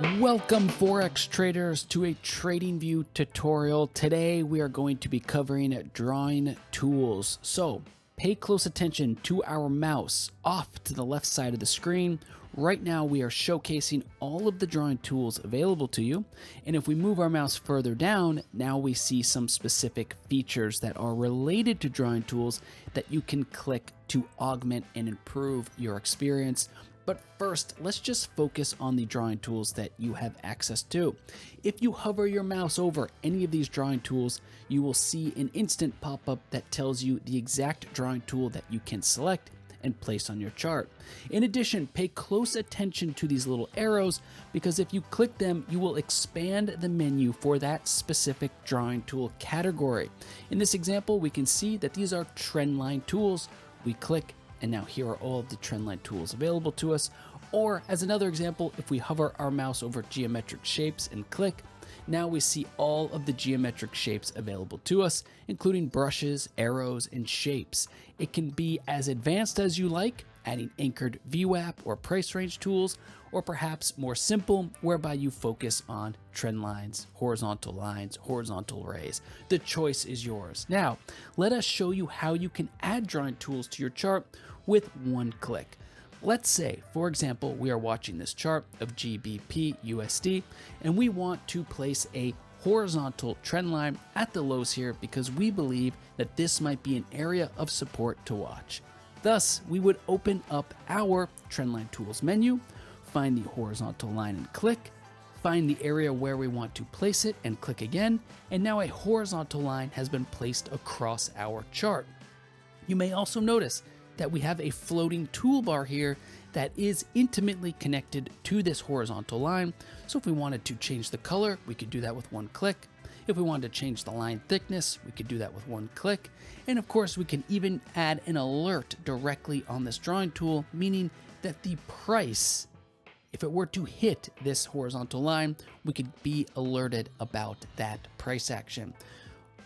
Welcome forex traders to a TradingView tutorial. Today we are going to be covering drawing tools. So pay close attention to our mouse off to the left side of the screen. Right now we are showcasing all of the drawing tools available to you. And if we move our mouse further down, now we see some specific features that are related to drawing tools that you can click to augment and improve your experience. But first, let's just focus on the drawing tools that you have access to. If you hover your mouse over any of these drawing tools, you will see an instant pop-up that tells you the exact drawing tool that you can select and place on your chart. In addition, pay close attention to these little arrows because if you click them, you will expand the menu for that specific drawing tool category. In this example, we can see that these are trendline tools. We click, and now here are all of the trendline tools available to us. Or as another example, if we hover our mouse over geometric shapes and click, now we see all of the geometric shapes available to us, including brushes, arrows, and shapes. It can be as advanced as you like, adding anchored VWAP or price range tools, or perhaps more simple, whereby you focus on trend lines, horizontal rays. The choice is yours. Now, let us show you how you can add drawing tools to your chart with one click. Let's say, for example, we are watching this chart of GBP USD, and we want to place a horizontal trend line at the lows here because we believe that this might be an area of support to watch. Thus, we would open up our Trendline Tools menu, find the horizontal line and click, find the area where we want to place it and click again, and now a horizontal line has been placed across our chart. You may also notice that we have a floating toolbar here that is intimately connected to this horizontal line. So if we wanted to change the color, we could do that with one click. If we wanted to change the line thickness, we could do that with one click. And of course, we can even add an alert directly on this drawing tool, meaning that the price, if it were to hit this horizontal line, we could be alerted about that price action.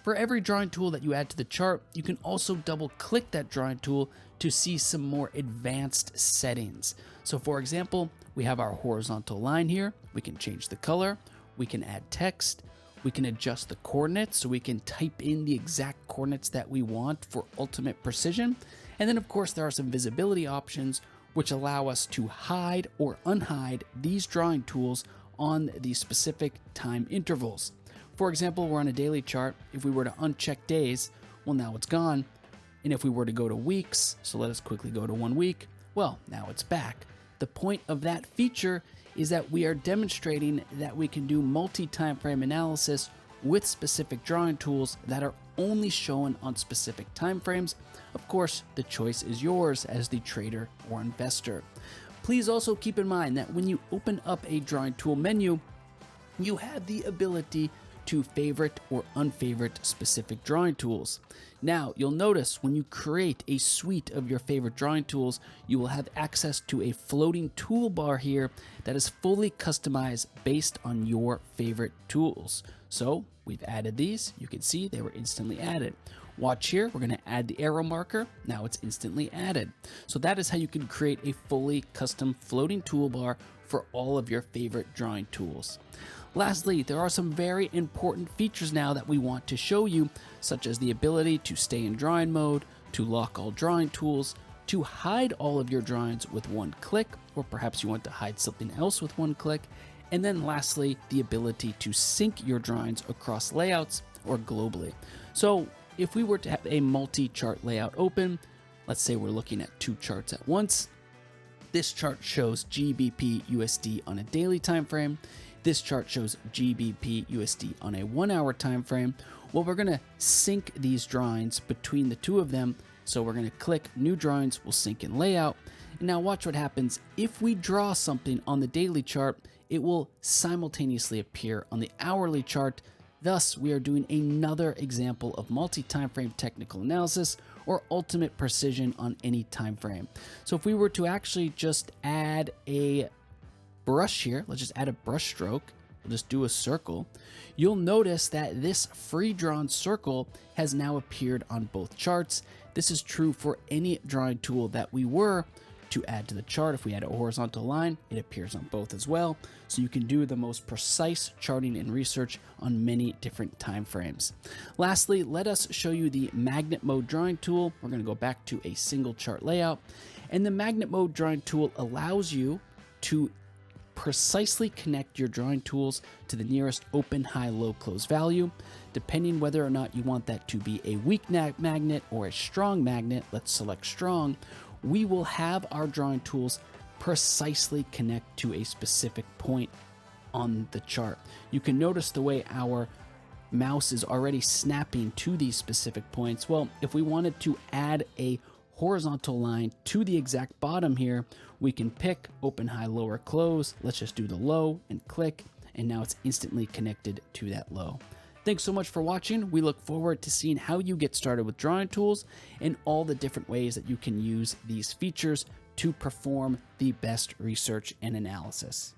For every drawing tool that you add to the chart, you can also double click that drawing tool to see some more advanced settings. So for example, we have our horizontal line here. We can change the color, we can add text, we can adjust the coordinates so we can type in the exact coordinates that we want for ultimate precision. And then of course there are some visibility options which allow us to hide or unhide these drawing tools on the specific time intervals. For example, we're on a daily chart. If we were to uncheck days, well, now it's gone. And if we were to go to weeks, so let us quickly go to 1 week, well, now it's back. The point of that feature is that we are demonstrating that we can do multi-time frame analysis with specific drawing tools that are only shown on specific time frames. Of course, the choice is yours as the trader or investor. Please also keep in mind that when you open up a drawing tool menu, you have the ability to favorite or unfavorite specific drawing tools. Now, you'll notice when you create a suite of your favorite drawing tools, you will have access to a floating toolbar here that is fully customized based on your favorite tools. So we've added these. You can see they were instantly added. Watch here, we're gonna add the arrow marker. Now it's instantly added. So that is how you can create a fully custom floating toolbar for all of your favorite drawing tools. Lastly, there are some very important features now that we want to show you, such as the ability to stay in drawing mode, to lock all drawing tools, to hide all of your drawings with one click, or perhaps you want to hide something else with one click. And then lastly, the ability to sync your drawings across layouts or globally. So if we were to have a multi-chart layout open, let's say we're looking at 2 charts at once. This chart shows GBP USD on a daily time frame. This chart shows GBP USD on a 1 hour time frame. Well, we're going to sync these drawings between the two of them. So we're going to click new drawings, we'll sync in layout. And now watch what happens. If we draw something on the daily chart, it will simultaneously appear on the hourly chart. Thus, we are doing another example of multi-time frame technical analysis or ultimate precision on any time frame. So if we were to actually just add a brush here, let's just add a brush stroke, we'll just do a circle, you'll notice that this free drawn circle has now appeared on both charts. This is true for any drawing tool that we were to add to the chart. If we add a horizontal line, it appears on both as well. So you can do the most precise charting and research on many different time frames. Lastly, let us show you the magnet mode drawing tool. We're going to go back to a single chart layout, and the magnet mode drawing tool allows you to precisely connect your drawing tools to the nearest open, high, low, close value. Depending whether or not you want that to be a weak magnet or a strong magnet, let's select strong, we will have our drawing tools precisely connect to a specific point on the chart. You can notice the way our mouse is already snapping to these specific points. Well, if we wanted to add a horizontal line to the exact bottom here, we can pick open, high, low, or close. Let's just do the low and click, and now it's instantly connected to that low. Thanks so much for watching. We look forward to seeing how you get started with drawing tools and all the different ways that you can use these features to perform the best research and analysis.